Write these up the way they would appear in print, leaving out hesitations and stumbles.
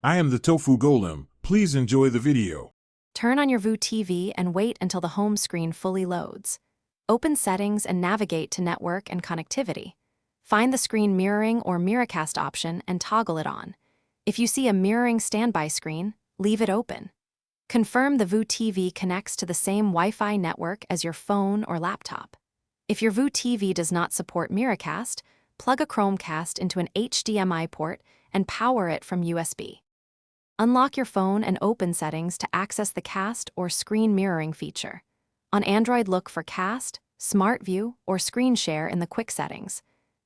I am the Tofu Golem. Please enjoy the video. Turn on your VU TV and wait until the home screen fully loads. Open Settings and navigate to Network and Connectivity. Find the screen mirroring or miracast option and toggle it on. If you see a mirroring standby screen, leave it open. Confirm the VU TV connects to the same Wi-Fi network as your phone or laptop. If your VU TV does not support miracast, plug a Chromecast into an HDMI port and power it from USB. Unlock your phone and open Settings to access the cast or screen mirroring feature. On Android, look for Cast, Smart View, or Screen Share in the Quick Settings.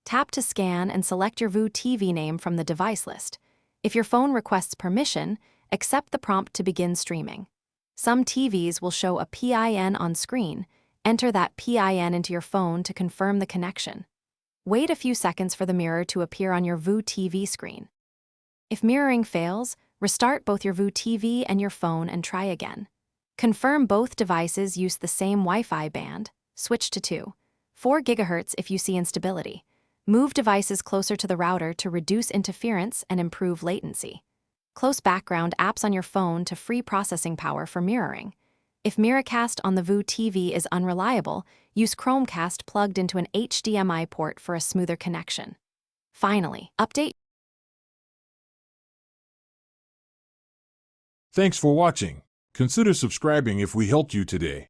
Tap to scan and select your VU TV name from the device list. If your phone requests permission, accept the prompt to begin streaming. Some TVs will show a PIN on screen. Enter that PIN into your phone to confirm the connection. Wait a few seconds for the mirror to appear on your VU TV screen. If mirroring fails, restart both your VU TV and your phone and try again. Confirm both devices use the same Wi-Fi band. Switch to 2.4 GHz if you see instability. Move devices closer to the router to reduce interference and improve latency. Close background apps on your phone to free processing power for mirroring. If miracast on the VU TV is unreliable, use Chromecast plugged into an HDMI port for a smoother connection. Finally, update. Thanks for watching. Consider subscribing if we helped you today.